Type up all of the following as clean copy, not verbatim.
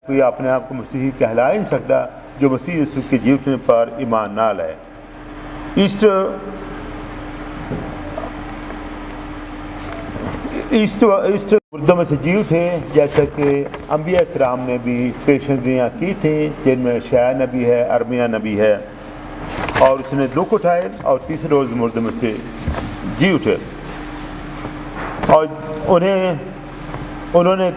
کوئی اپنے آپ کو مسیحی کہلا ہی نہیں سکتا جو مسیح یسوع کے جی اٹھنے پر ایمان نہ لائے۔ ایسٹر مردوں میں سے جی اٹھے، جیسا کہ انبیاء کرام نے بھی پیشنگوئیاں کی تھیں، جن میں اشعیاء نبی ہے، ارمیہ نبی ہے، اور اس نے دکھ اٹھائے اور تیسرے روز مردوں میں سے جی اٹھے، اور انہوں نے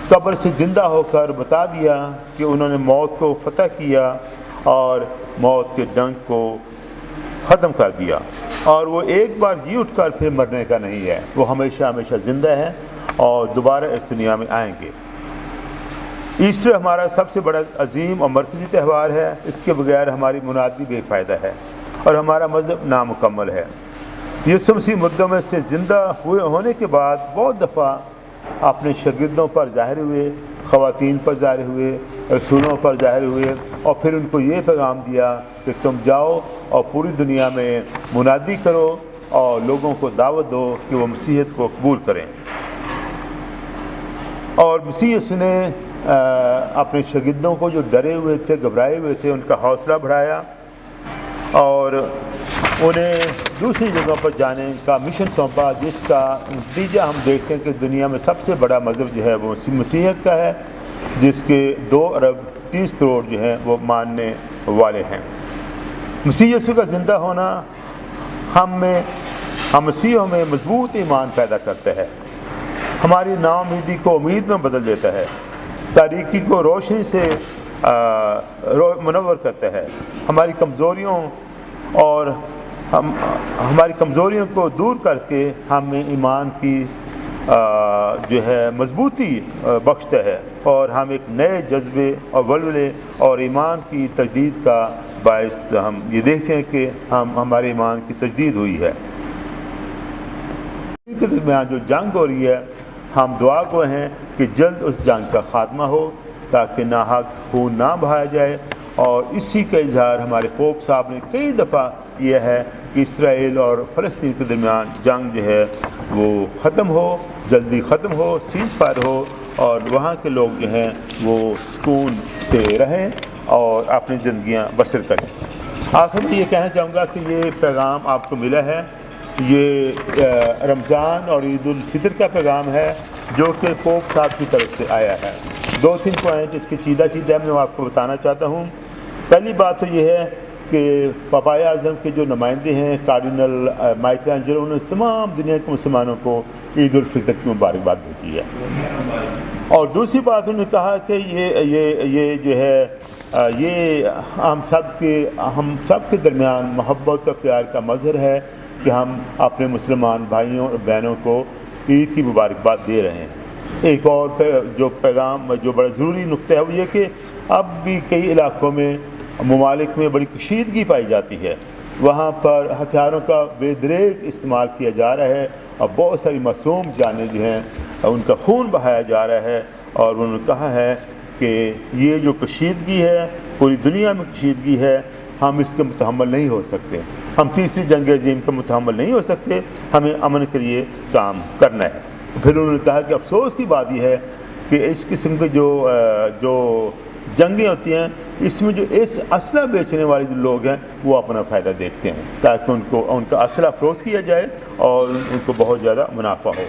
قبر سے زندہ ہو کر بتا دیا کہ انہوں نے موت کو فتح کیا اور موت کے ڈنک کو ختم کر دیا، اور وہ ایک بار جی اٹھ کر پھر مرنے کا نہیں ہے، وہ ہمیشہ ہمیشہ زندہ ہے اور دوبارہ اس دنیا میں آئیں گے۔ ایسٹر ہمارا سب سے بڑا عظیم اور مرکزی تہوار ہے، اس کے بغیر ہماری منادی بے فائدہ ہے اور ہمارا مذہب نامکمل ہے۔ یسوع مسیح مردوں میں سے زندہ ہونے کے بعد بہت دفعہ اپنے شاگردوں پر ظاہر ہوئے، خواتین پر ظاہر ہوئے، رسولوں پر ظاہر ہوئے، اور پھر ان کو یہ پیغام دیا کہ تم جاؤ اور پوری دنیا میں منادی کرو اور لوگوں کو دعوت دو کہ وہ مسیحیت کو قبول کریں۔ اور مسیح یسوع نے اپنے شاگردوں کو جو ڈرے ہوئے تھے، گھبرائے ہوئے تھے، ان کا حوصلہ بڑھایا اور انہیں دوسری جگہوں پر جانے کا مشن سونپا، جس کا نتیجہ ہم دیکھتے ہیں کہ دنیا میں سب سے بڑا مذہب جو ہے وہ مسیحیت کا ہے، جس کے 2 ارب 30 کروڑ جو ہیں وہ ماننے والے ہیں۔ مسیح یسوع کا زندہ ہونا ہم مسیحیوں میں مضبوط ایمان پیدا کرتا ہے، ہماری ناامیدی کو امید میں بدل دیتا ہے، تاریکی کو روشنی سے منور کرتا ہے، ہماری کمزوریوں کو دور کر کے ہمیں ایمان کی جو ہے مضبوطی بخشتا ہے، اور ہم ایک نئے جذبے اور ولولے اور ایمان کی تجدید کا باعث ہم یہ دیکھتے ہیں کہ ہمارے ایمان کی تجدید ہوئی ہے۔ کے درمیان جو جنگ ہو رہی ہے، ہم دعا گو ہیں کہ جلد اس جنگ کا خاتمہ ہو تاکہ ناحق خون نہ بہایا جائے، اور اسی کا اظہار ہمارے پوپ صاحب نے کئی دفعہ کیا ہے کہ اسرائیل اور فلسطین کے درمیان جنگ جو ہے وہ ختم ہو، جلدی ختم ہو، سیز فائر ہو، اور وہاں کے لوگ جو ہیں وہ سکون سے رہیں اور اپنی زندگیاں بسر کریں۔ آخر میں یہ کہنا چاہوں گا کہ یہ پیغام آپ کو ملا ہے، یہ رمضان اور عید الفطر کا پیغام ہے جو کہ پوپ صاحب کی طرف سے آیا ہے۔ 2-3 پوائنٹ اس کے چیدہ میں آپ کو بتانا چاہتا ہوں۔ پہلی بات تو یہ ہے کہ پاپائے اعظم کے جو نمائندے ہیں کارڈینل مائیکل اینجلو، انہوں نے تمام دنیا کے مسلمانوں کو عید الفطر کی مبارکباد بھیجی ہے، اور دوسری بات انہوں نے کہا کہ یہ جو ہے یہ ہم سب کے درمیان محبت اور پیار کا مظہر ہے کہ ہم اپنے مسلمان بھائیوں اور بہنوں کو عید کی مبارکباد دے رہے ہیں۔ ایک اور جو پیغام جو بڑا ضروری نقطہ ہے وہ یہ کہ اب بھی کئی علاقوں میں ممالک میں بڑی کشیدگی پائی جاتی ہے، وہاں پر ہتھیاروں کا بے دریغ استعمال کیا جا رہا ہے، اور بہت ساری معصوم جانیں جو ہیں ان کا خون بہایا جا رہا ہے، اور انہوں نے کہا ہے کہ یہ جو کشیدگی ہے، پوری دنیا میں کشیدگی ہے، ہم اس کے متحمل نہیں ہو سکتے، ہم تیسری جنگ عظیم کا متحمل نہیں ہو سکتے، ہمیں امن کے لیے کام کرنا ہے۔ پھر انہوں نے کہا کہ افسوس کی بات یہ ہے کہ اس قسم کے جو جنگیں ہوتی ہیں، اس میں جو اس اسلحہ بیچنے والے جو لوگ ہیں وہ اپنا فائدہ دیکھتے ہیں تاکہ ان کا اسلحہ فروخت کیا جائے اور ان کو بہت زیادہ منافع ہو۔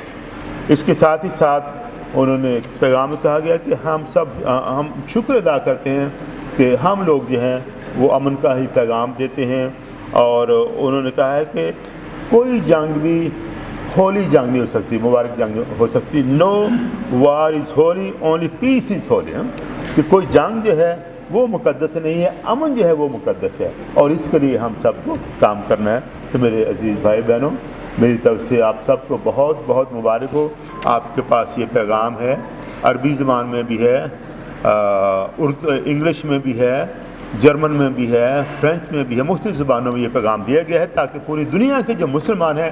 اس کے ساتھ ہی ساتھ انہوں نے پیغام میں کہا گیا کہ ہم شکر ادا کرتے ہیں کہ ہم لوگ جو ہیں وہ امن کا ہی پیغام دیتے ہیں، اور انہوں نے کہا ہے کہ کوئی جنگ بھی ہولی جنگ نہیں ہو سکتی، مبارک جنگ ہو سکتی، نو وار از ہولی اونلی پیس از ہولی، کہ کوئی جنگ جو ہے وہ مقدس نہیں ہے، امن جو ہے وہ مقدس ہے، اور اس کے لیے ہم سب کو کام کرنا ہے۔ تو میرے عزیز بھائی بہنوں، میری طرف سے آپ سب کو بہت بہت مبارک ہو۔ آپ کے پاس یہ پیغام ہے، عربی زبان میں بھی ہے، انگلش میں بھی ہے، جرمن میں بھی ہے، فرینچ میں بھی ہے، مختلف زبانوں میں یہ پیغام دیا گیا ہے تاکہ پوری دنیا کے جو مسلمان ہیں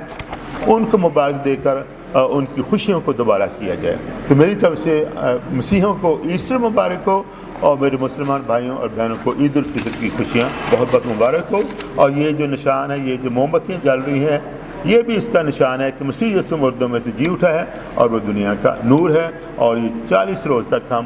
ان کو مبارک دے کر ان کی خوشیوں کو دوبارہ کیا جائے۔ تو میری طرف سے مسیحیوں کو ایسٹر مبارک ہو، اور میرے مسلمان بھائیوں اور بہنوں کو عید الفطر کی خوشیاں بہت بہت مبارک ہو۔ اور یہ جو نشان ہے، یہ جو موم بتیاں جل رہی ہیں، یہ بھی اس کا نشان ہے کہ مسیح یسوع مردوں میں سے جی اٹھا ہے اور وہ دنیا کا نور ہے، اور یہ 40 روز تک ہم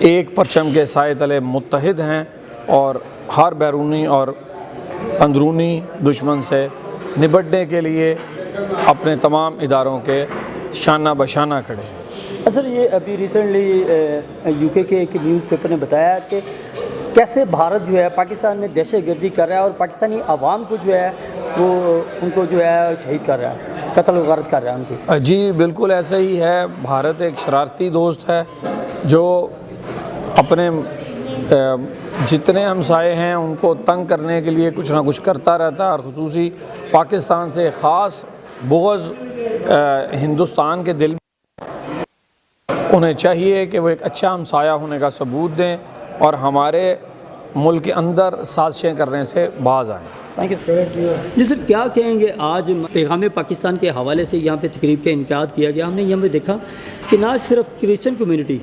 ایک پرچم کے سائے تلے متحد ہیں اور ہر بیرونی اور اندرونی دشمن سے نبٹنے کے لیے اپنے تمام اداروں کے شانہ بشانہ کھڑے ہیں۔ سر یہ ابھی ریسنٹلی یو کے ایک نیوز پیپر نے بتایا کہ کیسے بھارت جو ہے پاکستان میں دہشت گردی کر رہا ہے اور پاکستانی عوام کو جو ہے وہ ان کو جو ہے شہید کر رہا ہے، قتل و غارت کر رہا ہے ان کی۔ جی بالکل ایسا ہی ہے، بھارت ایک شرارتی دوست ہے جو اپنے جتنے ہمسائے ہیں ان کو تنگ کرنے کے لیے کچھ نہ کچھ کرتا رہتا ہے، اور خصوصی پاکستان سے خاص بغض ہندوستان کے دل میں۔ انہیں چاہیے کہ وہ ایک اچھا ہمسایہ ہونے کا ثبوت دیں اور ہمارے ملک کے اندر سازشیں کرنے سے باز آئیں۔ تھینک یو جی سر، کیا کہیں گے آج پیغام پاکستان کے حوالے سے یہاں پہ تقریب کا انعقاد کیا گیا؟ ہم نے یہاں پہ دیکھا کہ نہ صرف کرسچن کمیونٹی،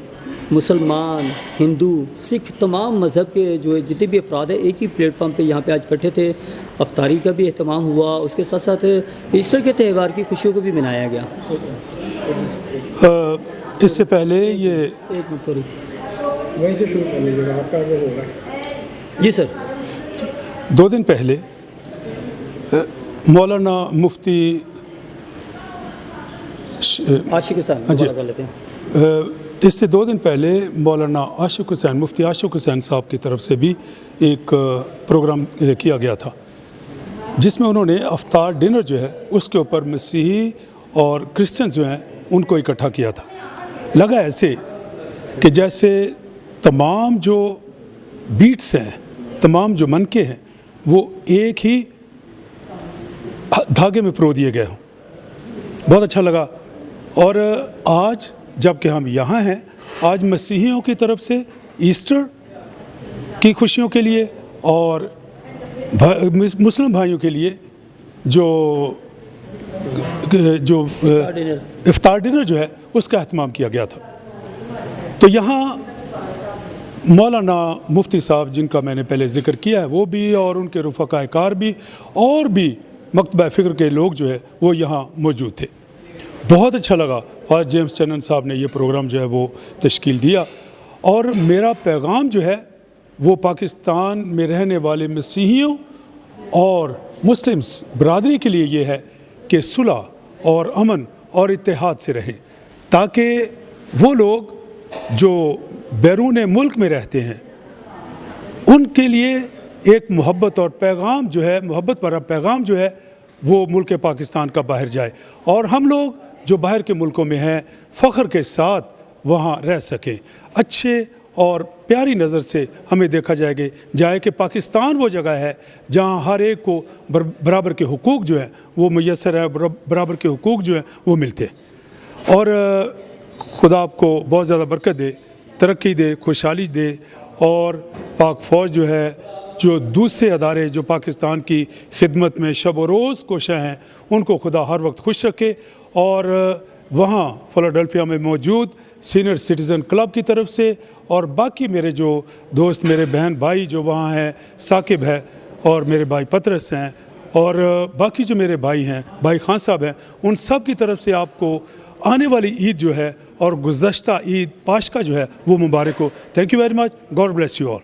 مسلمان، ہندو، سکھ، تمام مذہب کے جو جتنے بھی افراد ہیں ایک ہی پلیٹ فارم پہ یہاں پہ آج اکٹھے تھے۔ افطاری کا بھی اہتمام ہوا، اس کے ساتھ ساتھ ایسٹر کے تہوار کی خوشیوں کو بھی منایا گیا۔ اس سے پہلے یہ وہیں سے شروع کر لیجیے گا، آپ کا وہ ہوگا۔ جی سر، 2 دن پہلے مولانا مفتی عاشق حسین جی، کر لیتے ہیں۔ اس سے 2 دن پہلے مولانا عاشق حسین، مفتی عاشق حسین صاحب کی طرف سے بھی ایک پروگرام کیا گیا تھا، جس میں انہوں نے افطار ڈنر جو ہے اس کے اوپر مسیحی اور کرسچن جو ہیں ان کو اکٹھا کیا تھا۔ لگا ایسے کہ جیسے تمام جو بیٹس ہیں، تمام جو منکے ہیں، وہ ایک ہی دھاگے میں پرو دیے گئے ہوں۔ بہت اچھا لگا۔ اور آج جب کہ ہم یہاں ہیں، آج مسیحیوں کی طرف سے ایسٹر کی خوشیوں کے لیے اور مسلم بھائیوں کے لیے جو افطار ڈنر جو ہے اس کا اہتمام کیا گیا تھا۔ تو یہاں مولانا مفتی صاحب جن کا میں نے پہلے ذکر کیا ہے وہ بھی، اور ان کے رفقائے کار بھی، اور بھی مکتبہ فکر کے لوگ جو ہے وہ یہاں موجود تھے۔ بہت اچھا لگا۔ فادر جیمز چنن صاحب نے یہ پروگرام جو ہے وہ تشکیل دیا، اور میرا پیغام جو ہے وہ پاکستان میں رہنے والے مسیحیوں اور مسلم برادری کے لیے یہ ہے کہ صلح اور امن اور اتحاد سے رہیں، تاکہ وہ لوگ جو بیرون ملک میں رہتے ہیں ان کے لیے ایک محبت اور پیغام جو ہے، محبت بھرا پیغام جو ہے وہ ملک پاکستان کا باہر جائے، اور ہم لوگ جو باہر کے ملکوں میں ہیں فخر کے ساتھ وہاں رہ سکیں، اچھے اور پیاری نظر سے ہمیں دیکھا جائے کہ پاکستان وہ جگہ ہے جہاں ہر ایک کو برابر کے حقوق جو ہیں وہ میسر ہیں، برابر کے حقوق جو ہیں وہ ملتے ہیں۔ اور خدا آپ کو بہت زیادہ برکت دے، ترقی دے، خوشحالی دے، اور پاک فوج جو ہے، جو دوسرے ادارے جو پاکستان کی خدمت میں شب و روز کوشاں ہیں، ان کو خدا ہر وقت خوش رکھے۔ اور وہاں فلاڈیلفیا میں موجود سینئر سٹیزن کلب کی طرف سے اور باقی میرے جو دوست، میرے بہن بھائی جو وہاں ہیں، ثاقب ہے اور میرے بھائی پطرس ہیں، اور باقی جو میرے بھائی ہیں، بھائی خان صاحب ہیں، ان سب کی طرف سے آپ کو آنے والی عید جو ہے اور گزشتہ عید پاشکا جو ہے وہ مبارک ہو۔ Thank you very much, God bless you all.